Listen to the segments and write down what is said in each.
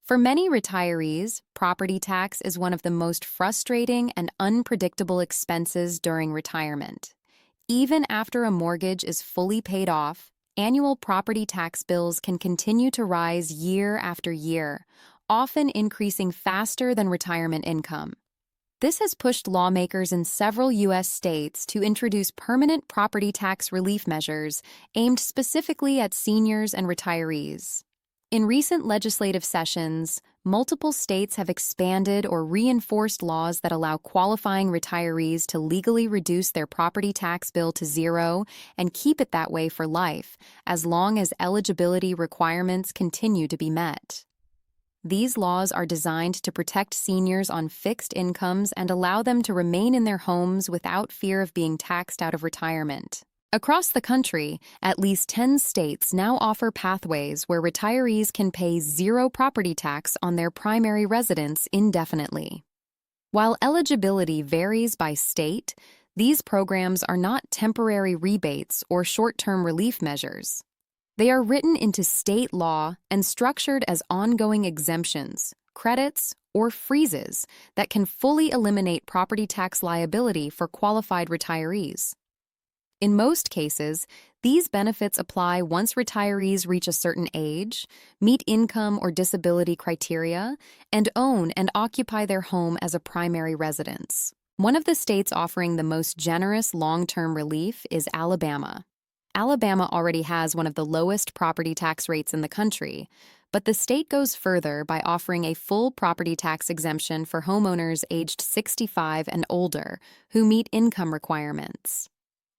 For many retirees, property tax is one of the most frustrating and unpredictable expenses during retirement. Even after a mortgage is fully paid off, annual property tax bills can continue to rise year after year, often increasing faster than retirement income. This has pushed lawmakers in several U.S. states to introduce permanent property tax relief measures aimed specifically at seniors and retirees. In recent legislative sessions, multiple states have expanded or reinforced laws that allow qualifying retirees to legally reduce their property tax bill to zero and keep it that way for life, as long as eligibility requirements continue to be met. These laws are designed to protect seniors on fixed incomes and allow them to remain in their homes without fear of being taxed out of retirement. Across the country, at least 10 states now offer pathways where retirees can pay zero property tax on their primary residence indefinitely. While eligibility varies by state, these programs are not temporary rebates or short-term relief measures. They are written into state law and structured as ongoing exemptions, credits, or freezes that can fully eliminate property tax liability for qualified retirees. In most cases, these benefits apply once retirees reach a certain age, meet income or disability criteria, and own and occupy their home as a primary residence. One of the states offering the most generous long-term relief is Alabama. Alabama already has one of the lowest property tax rates in the country, but the state goes further by offering a full property tax exemption for homeowners aged 65 and older who meet income requirements.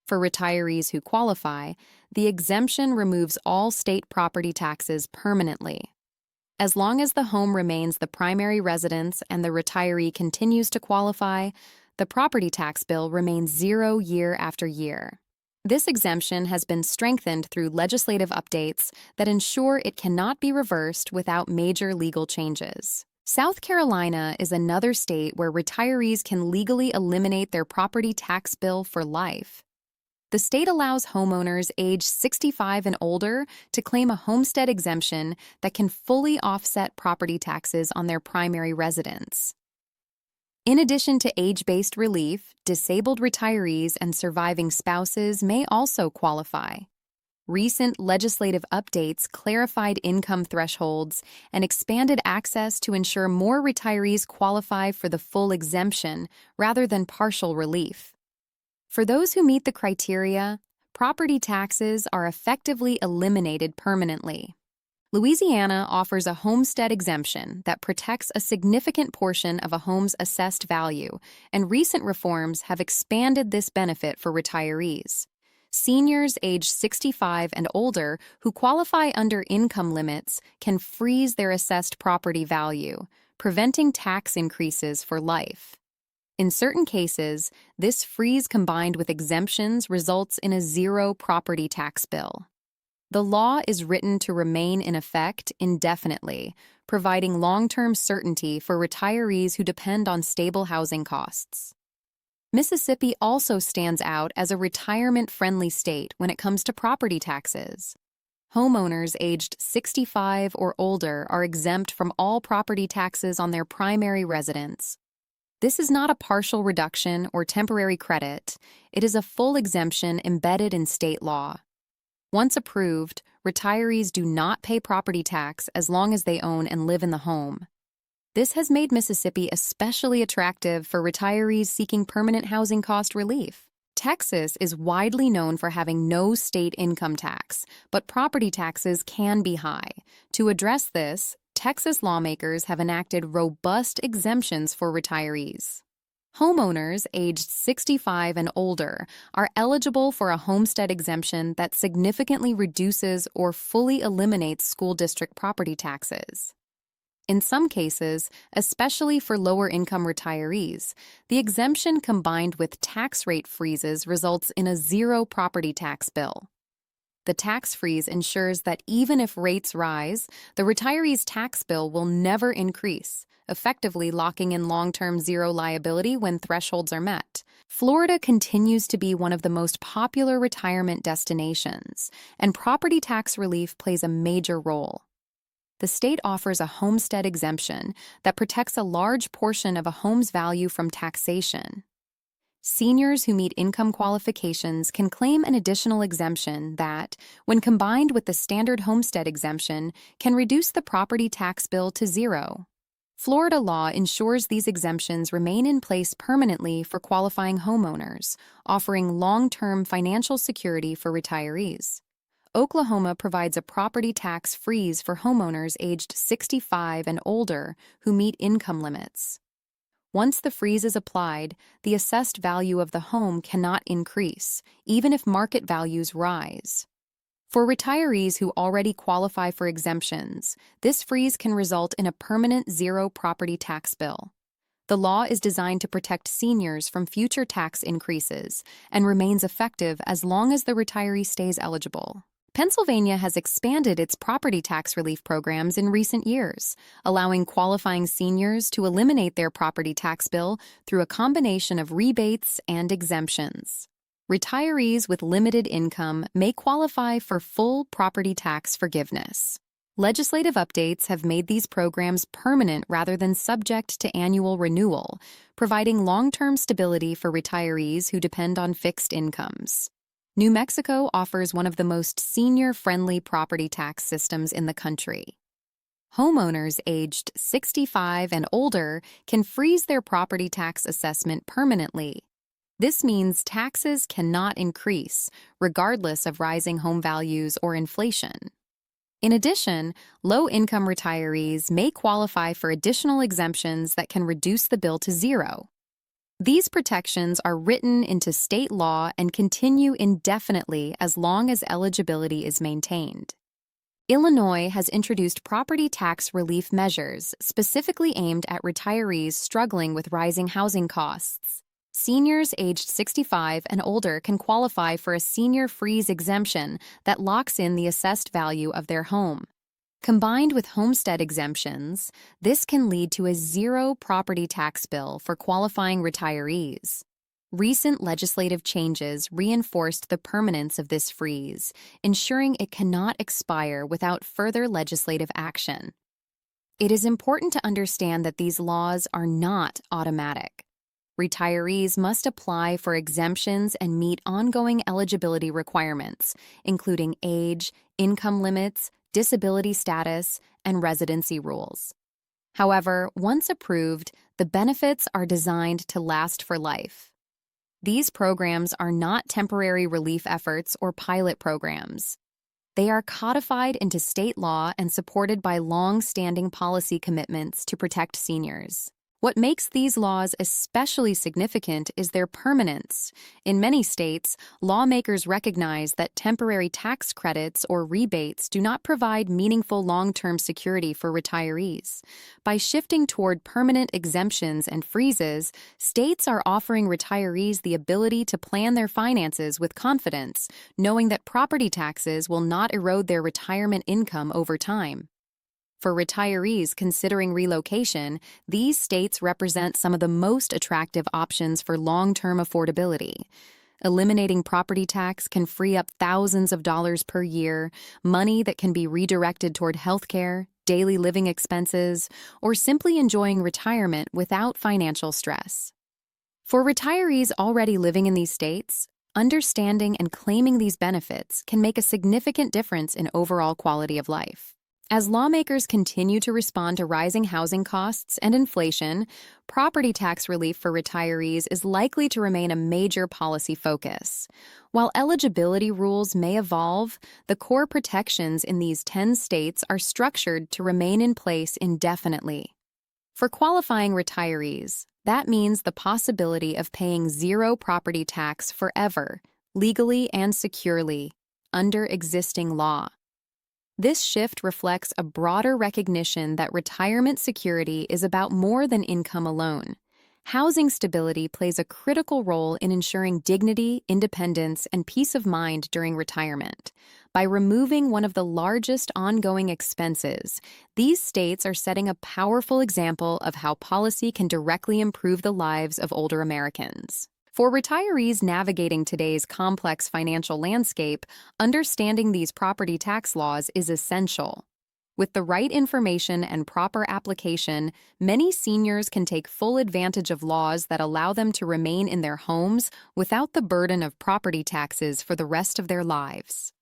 For retirees who qualify, the exemption removes all state property taxes permanently. As long as the home remains the primary residence and the retiree continues to qualify, the property tax bill remains zero year after year. This exemption has been strengthened through legislative updates that ensure it cannot be reversed without major legal changes. South Carolina is another state where retirees can legally eliminate their property tax bill for life. The state allows homeowners aged 65 and older to claim a homestead exemption that can fully offset property taxes on their primary residence. In addition to age-based relief, disabled retirees and surviving spouses may also qualify. Recent legislative updates clarified income thresholds and expanded access to ensure more retirees qualify for the full exemption rather than partial relief. For those who meet the criteria, property taxes are effectively eliminated permanently. Louisiana offers a homestead exemption that protects a significant portion of a home's assessed value, and recent reforms have expanded this benefit for retirees. Seniors aged 65 and older who qualify under income limits can freeze their assessed property value, preventing tax increases for life. In certain cases, this freeze combined with exemptions results in a zero property tax bill. The law is written to remain in effect indefinitely, providing long-term certainty for retirees who depend on stable housing costs. Mississippi also stands out as a retirement-friendly state when it comes to property taxes. Homeowners aged 65 or older are exempt from all property taxes on their primary residence. This is not a partial reduction or temporary credit. It is a full exemption embedded in state law. Once approved, retirees do not pay property tax as long as they own and live in the home. This has made Mississippi especially attractive for retirees seeking permanent housing cost relief. Texas is widely known for having no state income tax, but property taxes can be high. To address this, Texas lawmakers have enacted robust exemptions for retirees. Homeowners aged 65 and older are eligible for a homestead exemption that significantly reduces or fully eliminates school district property taxes. In some cases, especially for lower-income retirees, the exemption combined with tax rate freezes results in a zero property tax bill. The tax freeze ensures that even if rates rise, the retiree's tax bill will never increase, effectively locking in long-term zero liability when thresholds are met. Florida continues to be one of the most popular retirement destinations, and property tax relief plays a major role. the state offers a homestead exemption that protects a large portion of a home's value from taxation. Seniors who meet income qualifications can claim an additional exemption that, when combined with the standard homestead exemption, can reduce the property tax bill to zero. Florida law ensures these exemptions remain in place permanently for qualifying homeowners, offering long-term financial security for retirees. Oklahoma provides a property tax freeze for homeowners aged 65 and older who meet income limits. Once the freeze is applied, the assessed value of the home cannot increase, even if market values rise. For retirees who already qualify for exemptions, this freeze can result in a permanent zero property tax bill. The law is designed to protect seniors from future tax increases and remains effective as long as the retiree stays eligible. Pennsylvania has expanded its property tax relief programs in recent years, allowing qualifying seniors to eliminate their property tax bill through a combination of rebates and exemptions. Retirees with limited income may qualify for full property tax forgiveness. Legislative updates have made these programs permanent rather than subject to annual renewal, providing long-term stability for retirees who depend on fixed incomes. New Mexico offers one of the most senior-friendly property tax systems in the country. Homeowners aged 65 and older can freeze their property tax assessment permanently. This means taxes cannot increase, regardless of rising home values or inflation. In addition, low-income retirees may qualify for additional exemptions that can reduce the bill to zero. These protections are written into state law and continue indefinitely as long as eligibility is maintained. Illinois has introduced property tax relief measures specifically aimed at retirees struggling with rising housing costs. Seniors aged 65 and older can qualify for a senior freeze exemption that locks in the assessed value of their home. Combined with homestead exemptions, this can lead to a zero property tax bill for qualifying retirees. Recent legislative changes reinforced the permanence of this freeze, ensuring it cannot expire without further legislative action. It is important to understand that these laws are not automatic. Retirees must apply for exemptions and meet ongoing eligibility requirements, including age, income limits, disability status, and residency rules. However, once approved, the benefits are designed to last for life. These programs are not temporary relief efforts or pilot programs. They are codified into state law and supported by long-standing policy commitments to protect seniors. What makes these laws especially significant is their permanence. In many states, lawmakers recognize that temporary tax credits or rebates do not provide meaningful long-term security for retirees. By shifting toward permanent exemptions and freezes, states are offering retirees the ability to plan their finances with confidence, knowing that property taxes will not erode their retirement income over time. For retirees considering relocation, these states represent some of the most attractive options for long-term affordability. Eliminating property tax can free up thousands of dollars per year, money that can be redirected toward healthcare, daily living expenses, or simply enjoying retirement without financial stress. For retirees already living in these states, understanding and claiming these benefits can make a significant difference in overall quality of life. As lawmakers continue to respond to rising housing costs and inflation, property tax relief for retirees is likely to remain a major policy focus. While eligibility rules may evolve, the core protections in these 10 states are structured to remain in place indefinitely. For qualifying retirees, that means the possibility of paying zero property tax forever, legally and securely, under existing law. This shift reflects a broader recognition that retirement security is about more than income alone. Housing stability plays a critical role in ensuring dignity, independence, and peace of mind during retirement. By removing one of the largest ongoing expenses, these states are setting a powerful example of how policy can directly improve the lives of older Americans. For retirees navigating today's complex financial landscape, understanding these property tax laws is essential. With the right information and proper application, many seniors can take full advantage of laws that allow them to remain in their homes without the burden of property taxes for the rest of their lives.